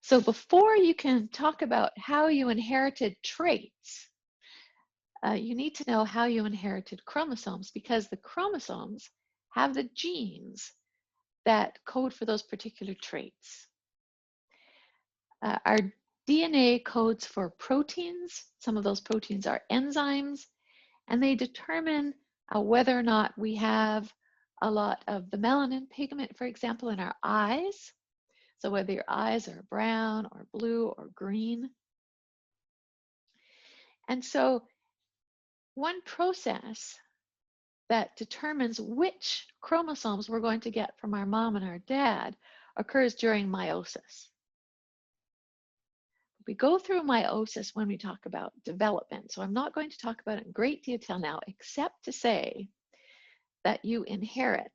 So before you can talk about how you inherited traits, you need to know how you inherited chromosomes, because the chromosomes have the genes that code for those particular traits. Our DNA codes for proteins. Some of those proteins are enzymes, and they determine whether or not we have a lot of the melanin pigment, for example, in our eyes. So whether your eyes are brown or blue or green. And so one process that determines which chromosomes we're going to get from our mom and our dad occurs during meiosis. We go through meiosis when we talk about development, so I'm not going to talk about it in great detail now, except to say that you inherit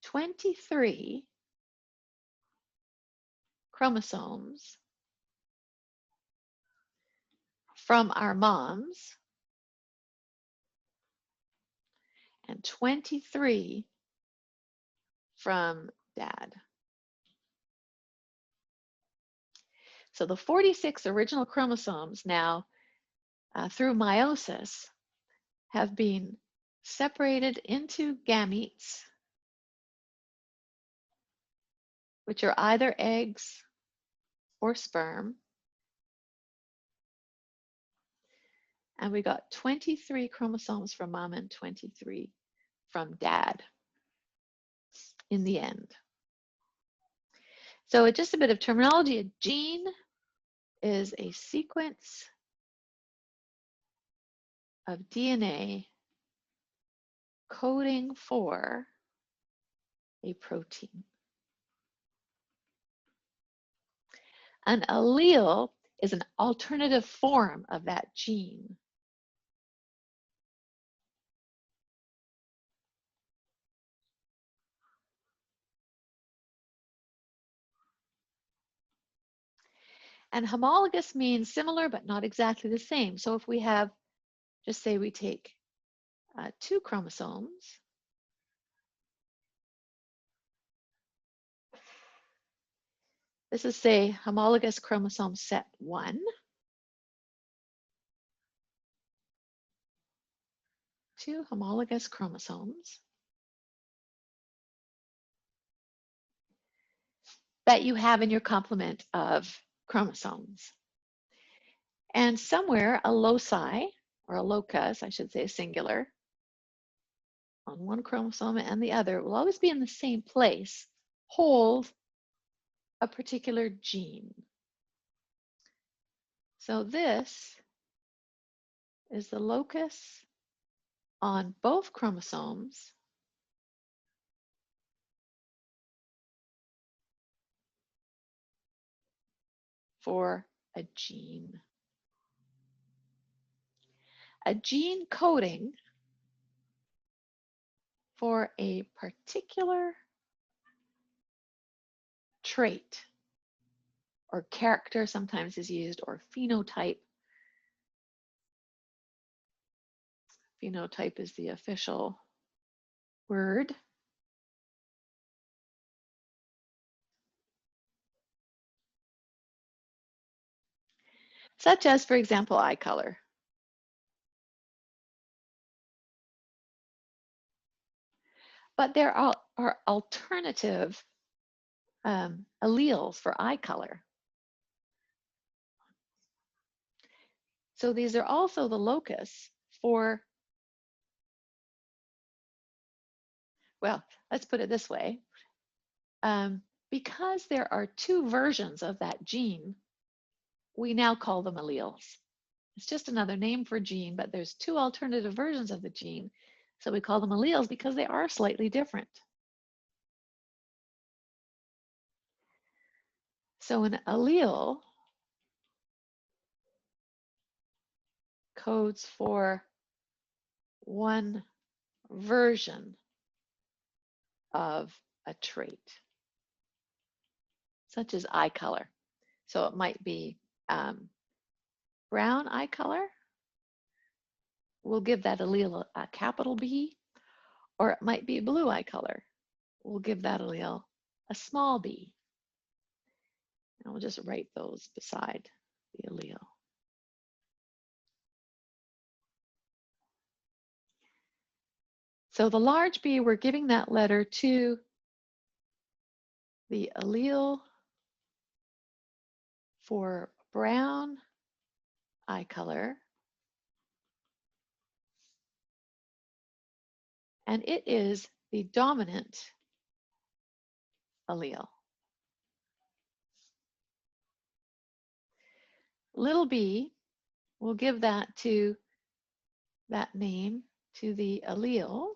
23 chromosomes from our moms and 23 from dad. So the 46 original chromosomes now, through meiosis, have been separated into gametes, which are either eggs or sperm. And we got 23 chromosomes from mom and 23 from dad in the end. So just a bit of terminology. A gene is a sequence of DNA coding for a protein. An allele is an alternative form of that gene. And homologous means similar but not exactly the same. So if we have, just say we take 2 chromosomes, this is, say, homologous chromosome set 1. 2 homologous chromosomes that you have in your complement of chromosomes. And somewhere a loci, or a locus, I should say singular, on one chromosome and the other will always be in the same place, hold a particular gene. So this is the locus on both chromosomes for a gene. A gene coding for a particular trait or character sometimes is used, or phenotype. Phenotype is the official word. Such as, for example, eye color. But there are alternative alleles for eye color. So these are also the locus for, well, let's put it this way. Because there are 2 versions of that gene, we now call them alleles. It's just another name for gene, but there's 2 alternative versions of the gene. So we call them alleles because they are slightly different. So an allele codes for one version of a trait, such as eye color. So it might be brown eye color. We'll give that allele a capital B, or it might be blue eye color. We'll give that allele a small b. And we'll just write those beside the allele. So the large B, we're giving that letter to the allele for brown eye color. And it is the dominant allele. Little b, we'll give that name to the allele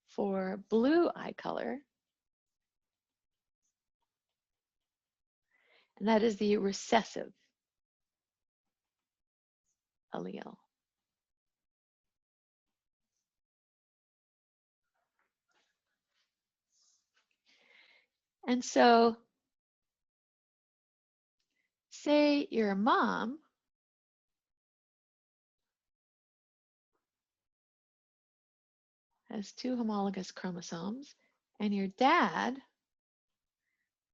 for blue eye color. And that is the recessive allele. And so, say your mom has 2 homologous chromosomes, and your dad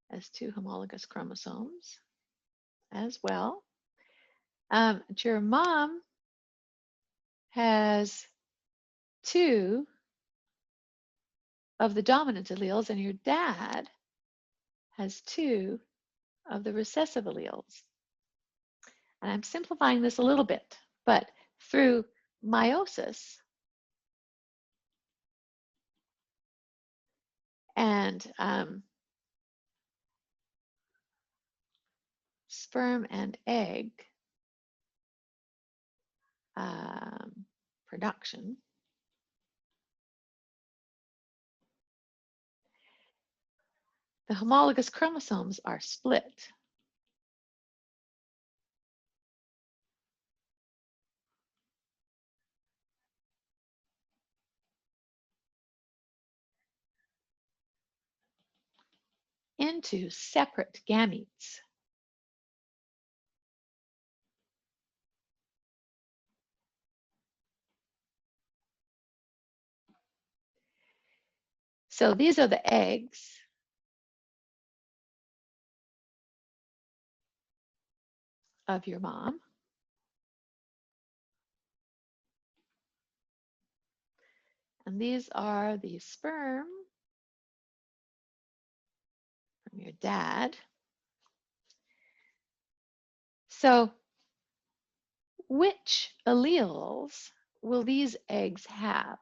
has 2 homologous chromosomes as well. Your mom has 2 of the dominant alleles, and your dad has 2 of the recessive alleles. And I'm simplifying this a little bit, but through meiosis and sperm and egg production, the homologous chromosomes are split. Into separate gametes. So these are the eggs of your mom. And these are the sperm from your dad. So which alleles will these eggs have?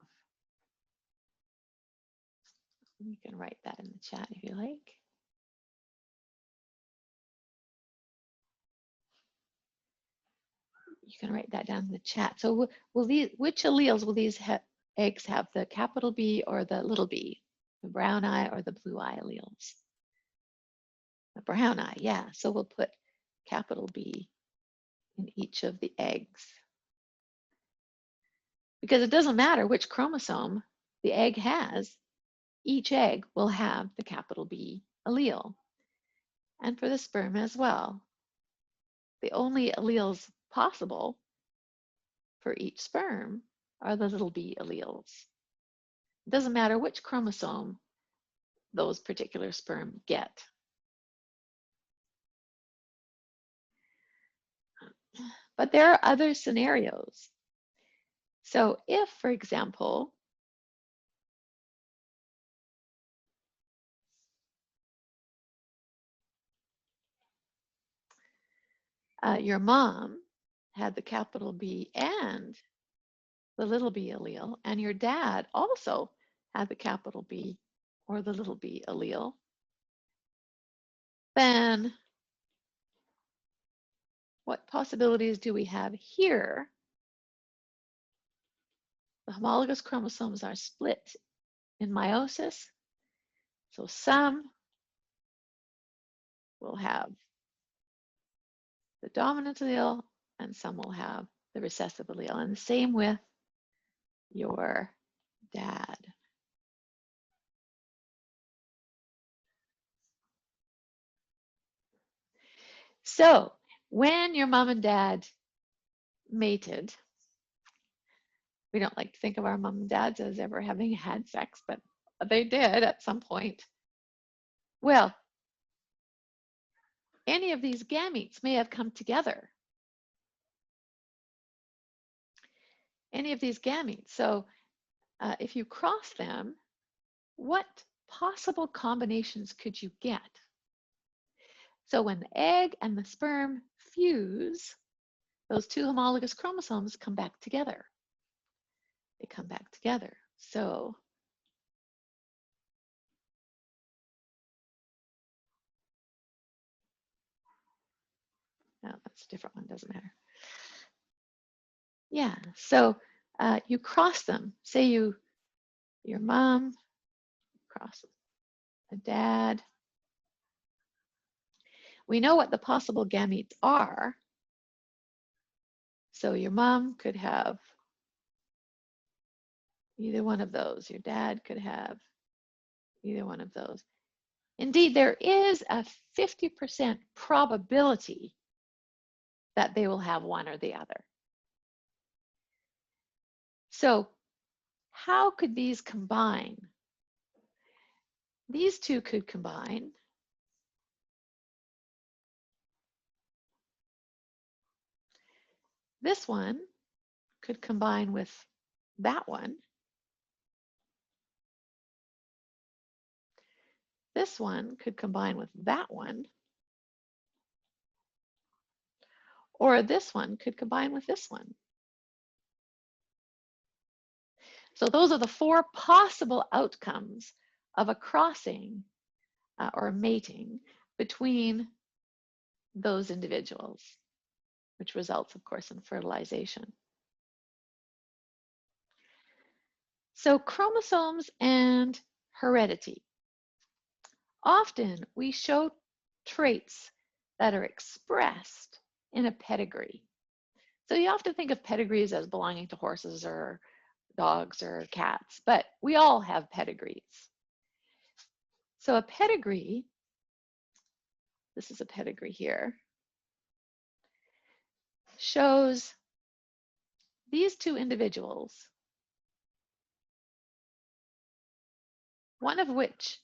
You can write that in the chat if you like. You can write that down in the chat. So which alleles will these eggs have, the capital B or the little b, the brown eye or the blue eye alleles? The brown eye, yeah. So we'll put capital B in each of the eggs. Because it doesn't matter which chromosome the egg has, each egg will have the capital B allele. And for the sperm as well. The only alleles possible for each sperm are the little b alleles. It doesn't matter which chromosome those particular sperm get. But there are other scenarios. So if, for example, your mom had the capital B and the little b allele, and your dad also had the capital B or the little b allele, then what possibilities do we have here? The homologous chromosomes are split in meiosis, so some will have the dominant allele and some will have the recessive allele, and the same with your dad. So when your mom and dad mated, We don't like to think of our mom and dads as ever having had sex, but they did at some point. Well, any of these gametes may have come together. Any of these gametes. So if you cross them, what possible combinations could you get? So when the egg and the sperm fuse, those two homologous chromosomes come back together. They come back together. So no, that's a different one, doesn't matter. Yeah, so you cross them. Say your mom crosses a dad. We know what the possible gametes are. So your mom could have either one of those. Your dad could have either one of those. Indeed, there is a 50% probability that they will have one or the other. So how could these combine? These two could combine. This one could combine with that one. This one could combine with that one. Or this one could combine with this one. So those are the four possible outcomes of a crossing or a mating between those individuals, which results, of course, in fertilization. So chromosomes and heredity. Often we show traits that are expressed in a pedigree. So you often think of pedigrees as belonging to horses or dogs or cats, but we all have pedigrees. So a pedigree, this is a pedigree here, shows these two individuals, one of which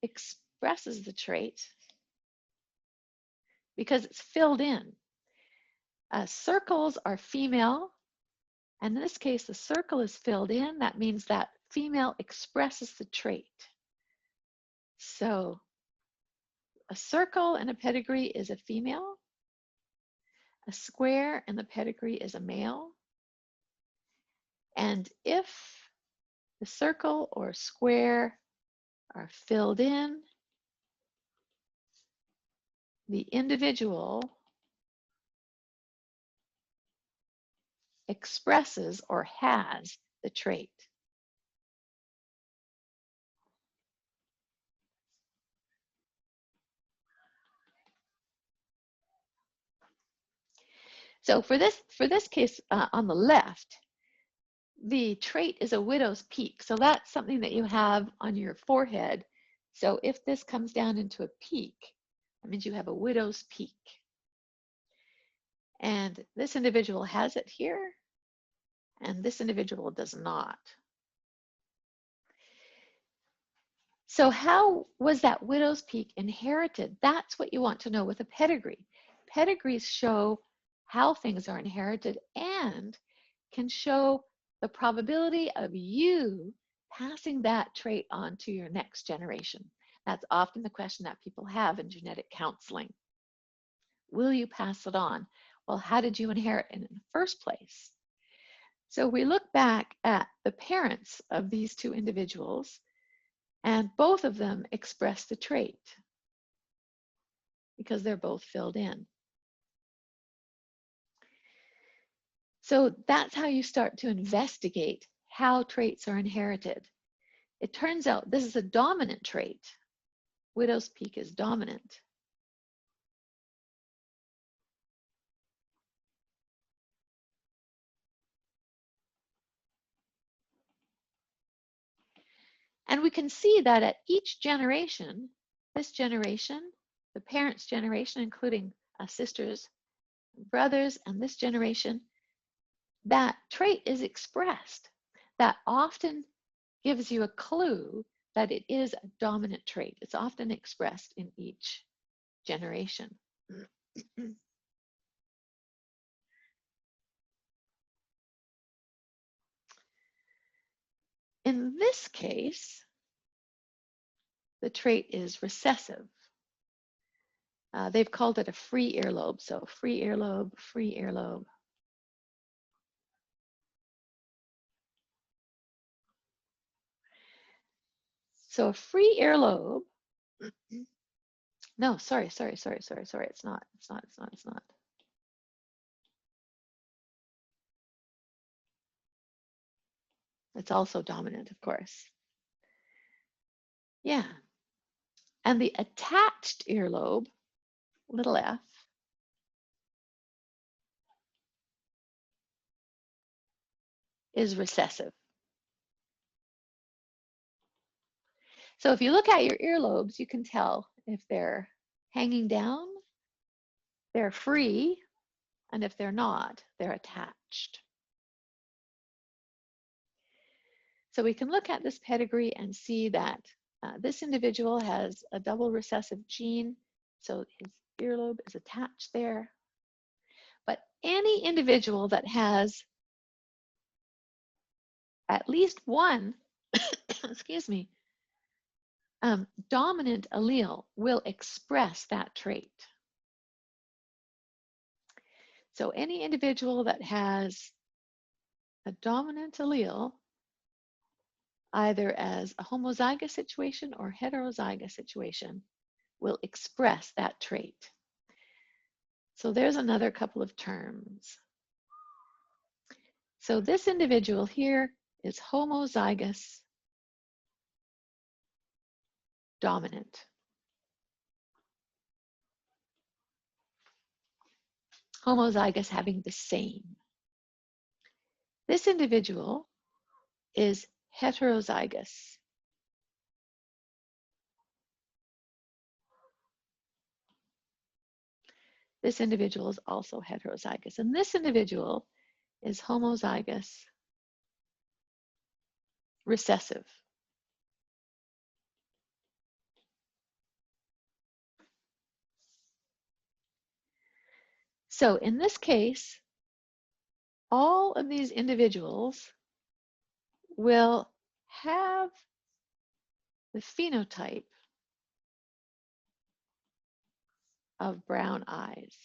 expresses the trait because it's filled in. Circles are female, and in this case, the circle is filled in. That means that female expresses the trait. So a circle in a pedigree is a female. A square in the pedigree is a male. And if the circle or square are filled in, the individual expresses or has the trait. So for this case on the left, the trait is a widow's peak. So that's something that you have on your forehead. So if this comes down into a peak, that means you have a widow's peak. And this individual has it here, and this individual does not. So how was that widow's peak inherited? That's what you want to know with a pedigree. Pedigrees show how things are inherited and can show the probability of you passing that trait on to your next generation. That's often the question that people have in genetic counseling. Will you pass it on? Well, how did you inherit it in the first place? So we look back at the parents of these two individuals, and both of them express the trait because they're both filled in. So that's how you start to investigate how traits are inherited. It turns out this is a dominant trait. Widow's peak is dominant. And we can see that at each generation, this generation, the parents' generation, including sisters, brothers, and this generation, that trait is expressed. That often gives you a clue that it is a dominant trait. It's often expressed in each generation. In this case, the trait is recessive. They've called it a free earlobe. So free earlobe, free earlobe. So a free earlobe, no, sorry. It's not. It's also dominant, of course. Yeah. And the attached earlobe, little f, is recessive. So if you look at your earlobes, you can tell if they're hanging down, they're free, and if they're not, they're attached. So we can look at this pedigree and see that this individual has a double recessive gene, so his earlobe is attached there. But any individual that has at least one, excuse me, dominant allele will express that trait. So any individual that has a dominant allele, either as a homozygous situation or heterozygous situation, will express that trait. So there's another couple of terms. So this individual here is homozygous dominant. Homozygous having the same. This individual is heterozygous. This individual is also heterozygous. And this individual is homozygous recessive. So in this case, all of these individuals will have the phenotype of brown eyes.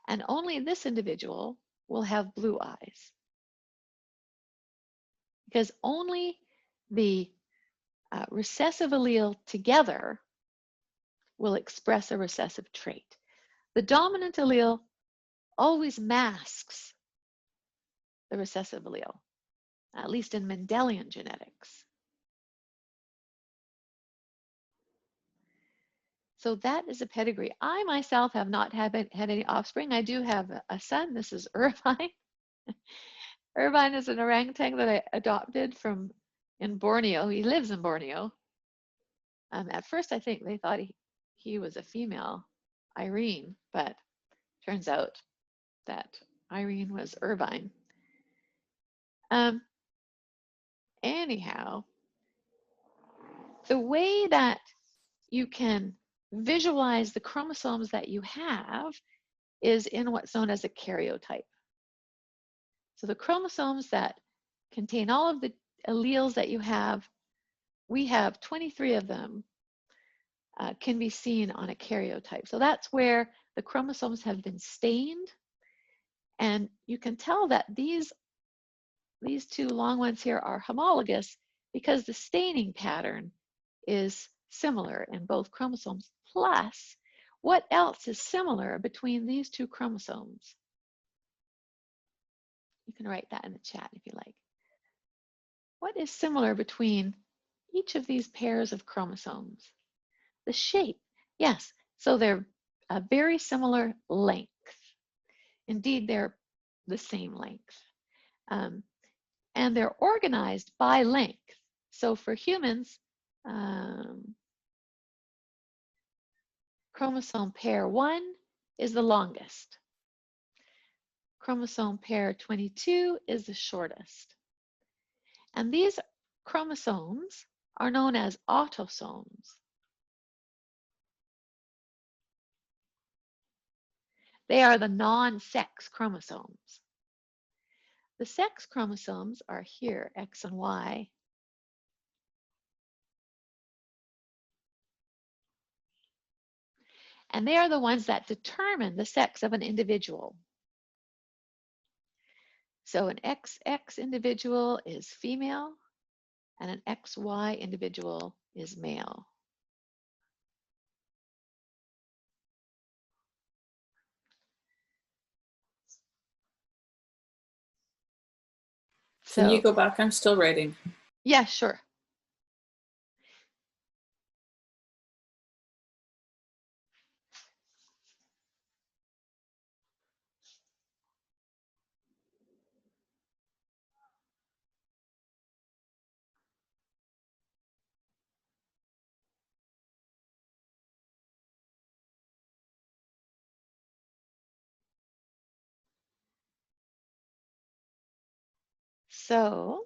And only this individual will have blue eyes. Because only the recessive allele together will express a recessive trait. The dominant allele always masks the recessive allele, at least in Mendelian genetics. So that is a pedigree. I myself have not had any offspring. I do have a son. This is Irvine. Irvine is an orangutan that I adopted from in Borneo. He lives in Borneo. At first, I think they thought he was a female, Irene, but turns out that Irene was Irvine. Anyhow, the way that you can visualize the chromosomes that you have is in what's known as a karyotype. So the chromosomes that contain all of the alleles that you have, we have 23 of them, can be seen on a karyotype. So that's where the chromosomes have been stained. And you can tell that these two long ones here are homologous because the staining pattern is similar in both chromosomes. Plus, what else is similar between these two chromosomes? You can write that in the chat if you like. What is similar between each of these pairs of chromosomes? The shape, yes. So they're a very similar length. Indeed, they're the same length. And they're organized by length. So for humans, chromosome pair 1 is the longest. chromosome pair 22 is the shortest. And these chromosomes are known as autosomes. They are the non-sex chromosomes. The sex chromosomes are here, X and Y. And they are the ones that determine the sex of an individual. So an XX individual is female and an XY individual is male. Can you go back? I'm still writing. Yeah, sure. So,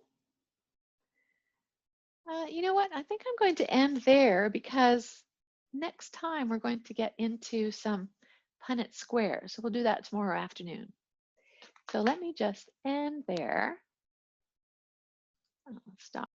you know what? I think I'm going to end there because next time we're going to get into some Punnett squares. So we'll do that tomorrow afternoon. So let me just end there. I'll stop.